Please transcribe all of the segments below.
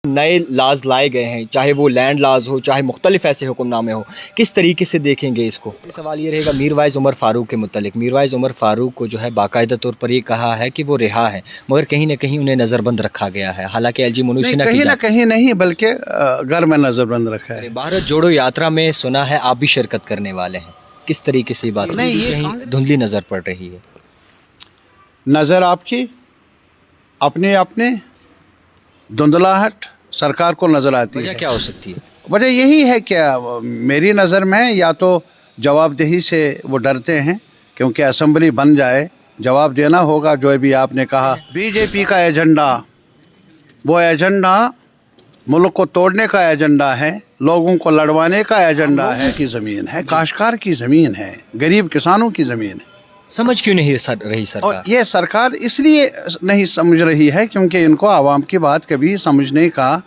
नए लाज लाए गए हैं, चाहे वो लैंड लाज हो, चाहे मुख्तलिफ ऐसे हुक्मनामे हो, किस तरीके से देखेंगे इसको? सवाल ये रहेगा मीरवाइज़ उमर फ़ारूक के मुतालिक। मीरवाइज़ उमर फ़ारूक को जो है बाकायदा तौर पर ये कहा है कि वो रिहा है, मगर कहीं ना कहीं उन्हें नज़रबंद रखा गया है। हालांकि एलजी मनोज सिन्हा कहीं ना कहीं नहीं, बल्कि घर में नजरबंद रखा है। भारत जोड़ो यात्रा में सुना है आप भी शिरकत करने वाले हैं, किस तरीके से ये बात नहीं, ये कहीं धुंधली नज़र पड़ रही है? नज़र आपकी अपने अपने धुंधलाहट सरकार को नज़र आती वजह है। क्या हो सकती है? वजह यही है कि मेरी नज़र में या तो जवाबदेही से वो डरते हैं, क्योंकि असेंबली बन जाए जवाब देना होगा। जो भी आपने कहा बीजेपी का एजेंडा, वो एजेंडा मुल्क को तोड़ने का एजेंडा है, लोगों को लड़वाने का एजेंडा है। की ज़मीन है, काश्तकार की ज़मीन है, गरीब किसानों की ज़मीन है। समझ क्यों नहीं रही सरकार? और ये सरकार इसलिए नहीं समझ रही है क्योंकि इनको आवाम की बात कभी समझने का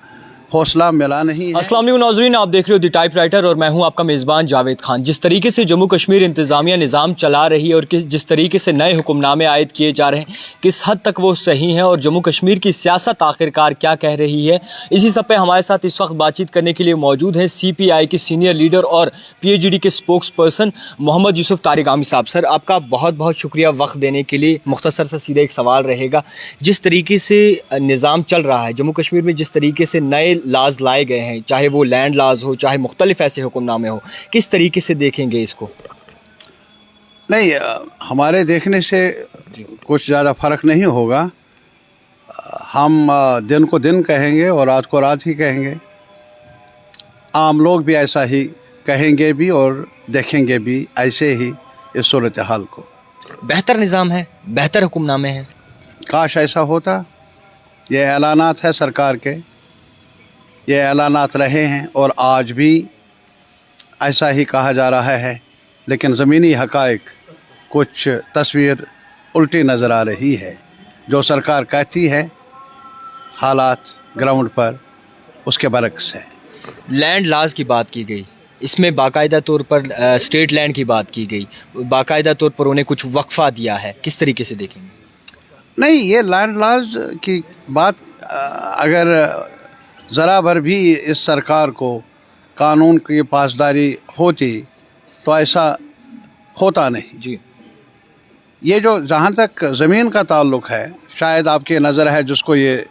हौसला मिला नहीं है। अस्सलाम वालेकुम नाज़रीन, आप देख रहे हो द टाइप राइटर और मैं हूं आपका मेज़बान जावेद खान। जिस तरीके से जम्मू कश्मीर इंतज़ामिया निज़ाम चला रही है और जिस तरीके से नए हुक्मनामे आयद किए जा रहे हैं, किस हद तक वो सही हैं और जम्मू कश्मीर की सियासत आखिरकार क्या कह रही है, इसी सब पे हमारे साथ इस वक्त बातचीत करने के लिए मौजूद हैं CPI के सीनियर लीडर और PhD के स्पोक्स पर्सन मोहम्मद यूसुफ तारिगामी साहब। सर, आपका बहुत बहुत शुक्रिया वक्त देने के लिए। मुख्तसर से सीधा एक सवाल रहेगा, जिस तरीके से निज़ाम चल रहा है जम्मू कश्मीर में, जिस तरीके से नए लाज लाए गए हैं, चाहे वो लैंड लाज हो, चाहे मुख्तलिफ ऐसे हुक्मनामे हो, किस तरीके से देखेंगे इसको? नहीं, हमारे देखने से कुछ ज़्यादा फ़र्क नहीं होगा। हम दिन को दिन कहेंगे और रात को रात ही कहेंगे। आम लोग भी ऐसा ही कहेंगे भी और देखेंगे भी ऐसे ही इस सूरत हाल को। बेहतर निज़ाम है, बेहतर हुक्मनामे हैं। काश ऐसा होता। ये ऐलानात है सरकार के, ये ऐलानात रहे हैं और आज भी ऐसा ही कहा जा रहा है, लेकिन ज़मीनी हक़ाइक़ कुछ तस्वीर उल्टी नज़र आ रही है। जो सरकार कहती है हालात ग्राउंड पर उसके बरक्स है। लैंड लाज की बात की गई, इसमें बाकायदा तौर पर स्टेट लैंड की बात की गई, बाकायदा तौर पर उन्हें कुछ वक्फा दिया है, किस तरीके से देखेंगे? नहीं, ये लैंड लाज की बात अगर ज़रा भर भी इस सरकार को कानून की पासदारी होती तो ऐसा होता नहीं जी। ये जो जहाँ तक ज़मीन का ताल्लुक़ है, शायद आपकी नज़र है जिसको ये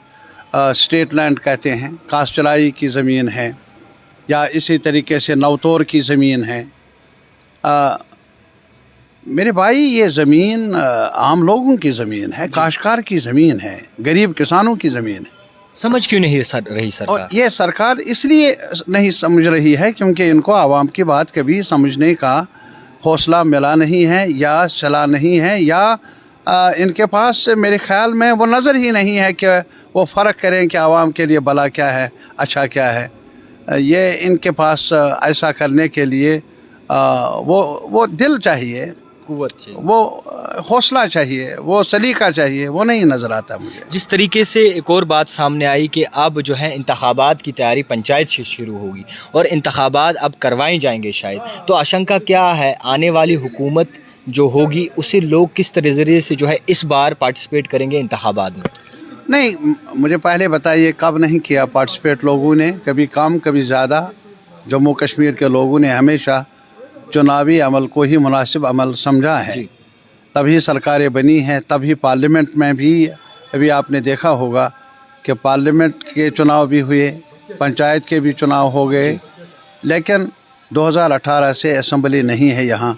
स्टेट लैंड कहते हैं, कास्टलाई की ज़मीन है या इसी तरीके से नवतोर की ज़मीन है। मेरे भाई, ये ज़मीन आम लोगों की ज़मीन है, काश्तकार की ज़मीन है, गरीब किसानों की ज़मीन है। समझ क्यों नहीं रही सरकार? और ये सरकार इसलिए नहीं समझ रही है क्योंकि इनको आवाम की बात कभी समझने का हौसला मिला नहीं है या चला नहीं है, या इनके पास मेरे ख़्याल में वो नज़र ही नहीं है कि वो फ़र्क करें कि आवाम के लिए भला क्या है, अच्छा क्या है। ये इनके पास ऐसा करने के लिए वो दिल चाहिए, कुव्वत चाहिए, वो हौसला चाहिए, वो सलीका चाहिए, वो नहीं नज़र आता मुझे। जिस तरीके से एक और बात सामने आई कि अब जो है इंतखाबात की तैयारी पंचायत से शुरू होगी और इंतखाबात अब करवाए जाएंगे शायद, तो आशंका क्या है आने वाली हुकूमत जो होगी उसे लोग किस तरीके से जो है इस बार पार्टिसिपेट करेंगे इंतखाबात में? नहीं, मुझे पहले बताइए कब नहीं किया पार्टिसिपेट लोगों ने, कभी कम कभी ज़्यादा। जम्मू कश्मीर के लोगों ने हमेशा चुनावी अमल को ही मुनासिब अमल समझा है, तभी सरकारें बनी हैं, तभी पार्लियामेंट में भी अभी आपने देखा होगा कि पार्लियामेंट के चुनाव भी हुए, पंचायत के भी चुनाव हो गए, लेकिन 2018 से असेंबली नहीं है यहाँ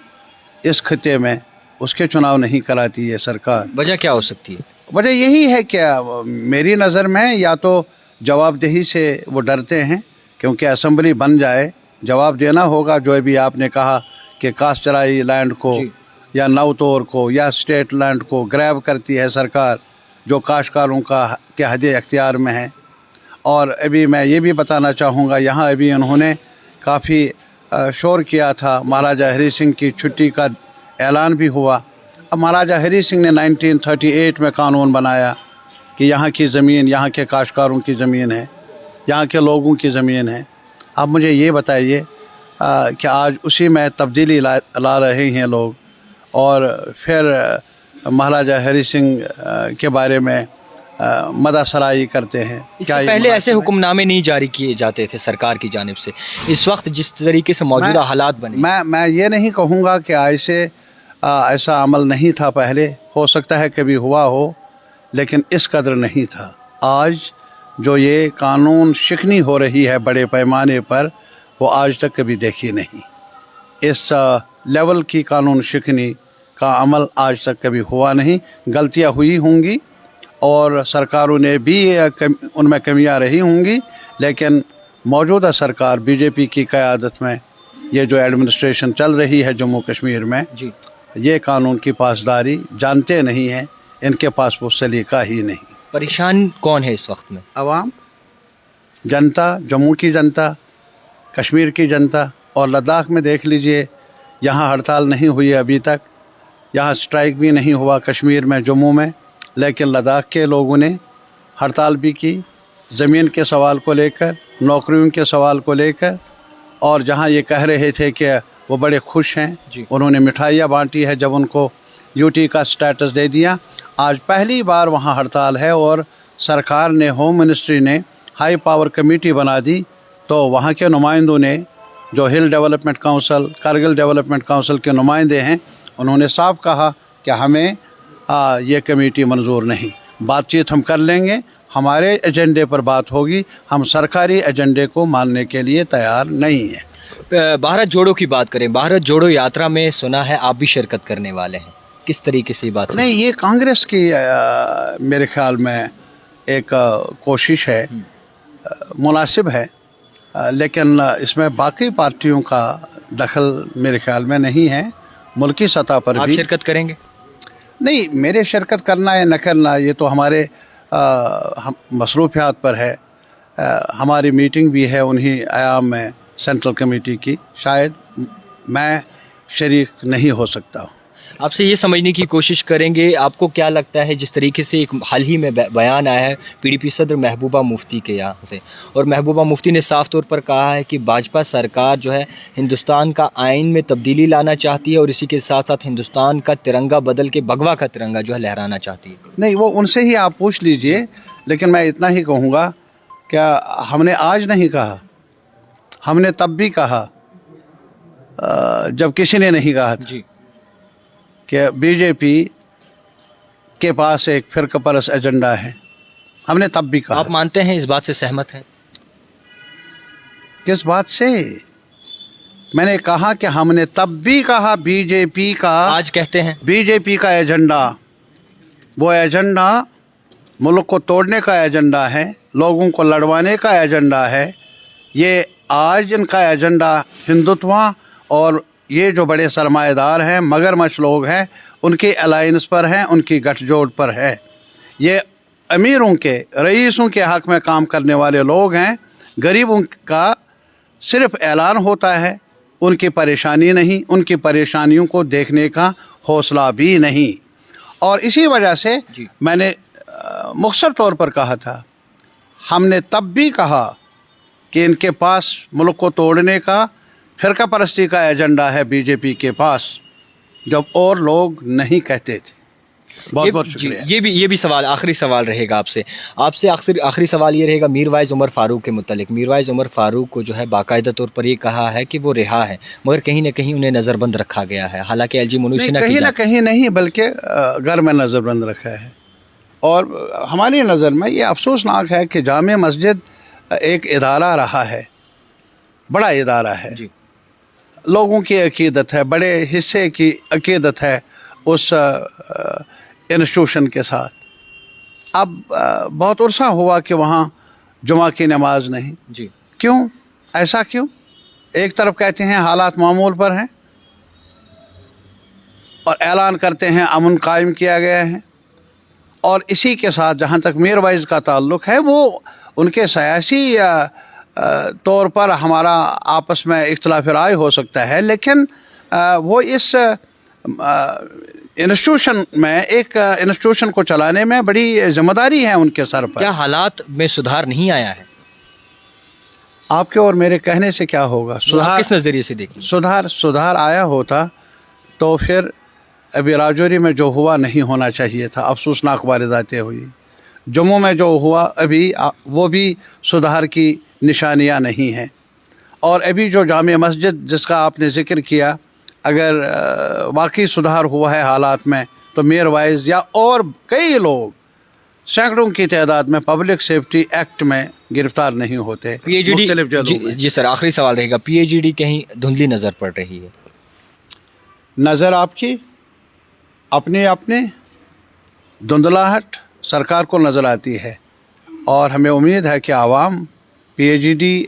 इस खिते में, उसके चुनाव नहीं कराती है सरकार। वजह क्या हो सकती है? वजह यही है कि मेरी नज़र में या तो जवाबदेही से वो डरते हैं, क्योंकि असेंबली बन जाए जवाब देना होगा। जो भी आपने कहा कि कास्टलाई लैंड को या नवतोर को या स्टेट लैंड को ग्रैब करती है सरकार, जो काश्तकारों का के हद अख्तियार में है। और अभी मैं ये भी बताना चाहूँगा, यहाँ अभी उन्होंने काफ़ी शोर किया था, महाराजा हरी सिंह की छुट्टी का ऐलान भी हुआ। अब महाराजा हरी सिंह ने 1938 में कानून बनाया कि यहाँ की ज़मीन यहाँ के काश्तकारों की ज़मीन है, यहाँ के लोगों की ज़मीन है। अब मुझे ये बताइए कि आज उसी में तब्दीली ला रहे हैं लोग, और फिर महाराजा हरी सिंह के बारे में मदासराई करते हैं। इससे पहले ऐसे हुक्मनामे नहीं जारी किए जाते थे सरकार की जानिब से, इस वक्त जिस तरीके से मौजूदा हालात बने। मैं ये नहीं कहूँगा कि ऐसा अमल नहीं था पहले, हो सकता है कभी हुआ हो, लेकिन इस कदर नहीं था। आज जो ये कानून शिकनी हो रही है बड़े पैमाने पर, वो आज तक कभी देखी नहीं। इस लेवल की कानून शिकनी का अमल आज तक कभी हुआ नहीं। गलतियाँ हुई होंगी और सरकारों ने भी उनमें कमियां रही होंगी, लेकिन मौजूदा सरकार बीजेपी की क़यादत में ये जो एडमिनिस्ट्रेशन चल रही है जम्मू कश्मीर में जी, ये कानून की पासदारी जानते नहीं हैं, इनके पास वो सलीका ही नहीं। परेशान कौन है इस वक्त में? अवाम, जनता, जम्मू की जनता, कश्मीर की जनता। और लद्दाख में देख लीजिए, यहाँ हड़ताल नहीं हुई अभी तक, यहाँ स्ट्राइक भी नहीं हुआ कश्मीर में, जम्मू में, लेकिन लद्दाख के लोगों ने हड़ताल भी की ज़मीन के सवाल को लेकर, नौकरियों के सवाल को लेकर। और जहाँ ये कह रहे थे कि वो बड़े खुश हैं, उन्होंने मिठाइयाँ बांटी है जब उनको यूटी का स्टेटस दे दिया। आज पहली बार वहाँ हड़ताल है और सरकार ने, होम मिनिस्ट्री ने हाई पावर कमेटी बना दी। तो वहाँ के नुमाइंदों ने, जो हिल development council, Kargil development council के नुमाइंदे हैं, उन्होंने साफ कहा कि हमें ये कमेटी मंजूर नहीं, बातचीत हम कर लेंगे, हमारे एजेंडे पर बात होगी, हम सरकारी एजेंडे को मानने के लिए तैयार नहीं हैं। भारत जोड़ो की बात करें, भारत जोड़ो यात्रा में सुना है आप भी शिरकत करने वाले हैं, किस तरीके से ये बात? नहीं, ये कांग्रेस की मेरे ख्याल में एक कोशिश है, मुनासिब है, लेकिन इसमें बाकी पार्टियों का दखल मेरे ख्याल में नहीं है। मुल्की सतह पर आप भी शिरकत करेंगे? नहीं, मेरे शिरकत करना या न करना ये तो हमारे मसरूफियात पर है। हमारी मीटिंग भी है उन्हीं अयाम में सेंट्रल कमेटी की, शायद मैं शरीक नहीं हो सकता हूँ। आपसे ये समझने की कोशिश करेंगे, आपको क्या लगता है जिस तरीके से एक हाल ही में बयान आया है पीडीपी सदर महबूबा मुफ्ती के यहाँ से, और महबूबा मुफ्ती ने साफ तौर पर कहा है कि भाजपा सरकार जो है हिंदुस्तान का आइन में तब्दीली लाना चाहती है और इसी के साथ साथ हिंदुस्तान का तिरंगा बदल के भगवा का तिरंगा जो है लहराना चाहती है। नहीं, वो उनसे ही आप पूछ लीजिए, लेकिन मैं इतना ही कहूँगा, क्या हमने आज नहीं कहा, हमने तब भी कहा जब किसी ने नहीं कहा था कि बीजेपी के पास एक फिरकापरस्त एजेंडा है। हमने तब भी कहा। आप मानते हैं, इस बात से सहमत हैं? किस बात से? मैंने कहा कि हमने तब भी कहा बीजेपी का, आज कहते हैं बीजेपी का एजेंडा, वो एजेंडा मुल्क को तोड़ने का एजेंडा है, लोगों को लड़वाने का एजेंडा है। ये आज इनका एजेंडा हिंदुत्व और ये जो बड़े सरमाएदार हैं, मगरमच्छ लोग हैं, उनकी अलायंस पर हैं, उनकी गठजोड़ पर है। ये अमीरों के, रईसों के हक़ में काम करने वाले लोग हैं। गरीबों का सिर्फ ऐलान होता है, उनकी परेशानी नहीं, उनकी परेशानियों को देखने का हौसला भी नहीं। और इसी वजह से मैंने मुख्तसर तौर पर कहा था, हमने तब भी कहा कि इनके पास मुल्क को तोड़ने का, फिरका परस्ती का एजेंडा है बीजेपी के पास, जब और लोग नहीं कहते थे। बहुत बहुत शुक्रिया। ये भी सवाल, आखिरी सवाल रहेगा आपसे आखिरी सवाल ये रहेगा मीरवाइज़ उमर फ़ारूक के मुतालिक। मीरवाइज़ उमर फ़ारूक को जो है बाकायदा तौर पर ये कहा है कि वो रिहा है, मगर कहीं ना कहीं उन्हें नज़रबंद रखा गया है। हालांकि एलजी मनोज सिन्हा कहीं ना कहीं नहीं, बल्कि घर में नज़रबंद रखा है। और हमारी नज़र में ये अफसोसनाक है कि जामे मस्जिद एक इदारा रहा है, बड़ा इदारा है, लोगों की अकीदत है, बड़े हिस्से की अकीदत है उस इंस्टीट्यूशन के साथ। अब बहुत अरसा हुआ कि वहाँ जुमा की नमाज नहीं। क्यों? ऐसा क्यों? एक तरफ कहते हैं हालात मामूल पर हैं और ऐलान करते हैं अमन कायम किया गया है, और इसी के साथ जहाँ तक मीरवाइज़ का ताल्लुक़ है, वो उनके सियासी तौर पर हमारा आपस में इख्तिलाफ राय हो सकता है, लेकिन वो इस इंस्टीट्यूशन में, एक इंस्टीट्यूशन को चलाने में बड़ी जिम्मेदारी है उनके सर पर। क्या हालात में सुधार नहीं आया है? आपके और मेरे कहने से क्या होगा? सुधार किस नज़रिए से देखें? सुधार आया होता तो फिर अभी राजौरी में जो हुआ नहीं होना चाहिए था। अफसोसनाक वारदातें हुई, जम्मू में जो हुआ अभी वो भी सुधार की निशानियां नहीं हैं। और अभी जो जामिया मस्जिद जिसका आपने ज़िक्र किया, अगर वाकई सुधार हुआ है हालात में तो मेयर वाइज या और कई लोग सैकड़ों की तादाद में पब्लिक सेफ्टी एक्ट में गिरफ्तार नहीं होते। पीएचडी मुख्तलिफ जेलों में। जी सर, आखिरी सवाल रहेगा, पीएचडी कहीं धुंधली नज़र पड़ रही है? नज़र आपकी अपने अपने धुंधलाहट सरकार को नज़र आती है, और हमें उम्मीद है कि आवाम, पीएचडी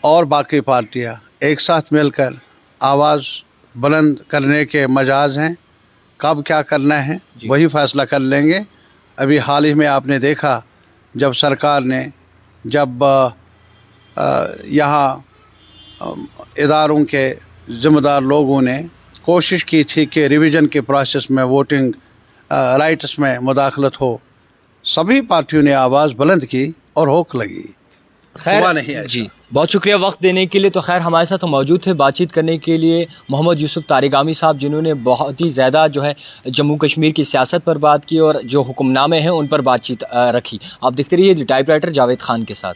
और बाकी पार्टियां एक साथ मिलकर आवाज़ बुलंद करने के मजाज हैं। कब क्या करना है वही फैसला कर लेंगे। अभी हाल ही में आपने देखा जब सरकार ने यहाँ इदारों के ज़िम्मेदार लोगों ने कोशिश की थी कि रिवीजन के प्रोसेस में वोटिंग राइट्स में मुदाखलत हो, सभी पार्टियों ने आवाज़ बुलंद की और होक लगी। हुआ नहीं है जी, बहुत शुक्रिया वक्त देने के लिए। तो खैर हमारे साथ मौजूद थे बातचीत करने के लिए मोहम्मद यूसुफ तारिगामी साहब, जिन्होंने बहुत ही ज़्यादा जो है जम्मू कश्मीर की सियासत पर बात की और जो हुक्मनामे हैं उन पर बातचीत रखी। आप देखते रहिए the type writer Javed Khan के साथ।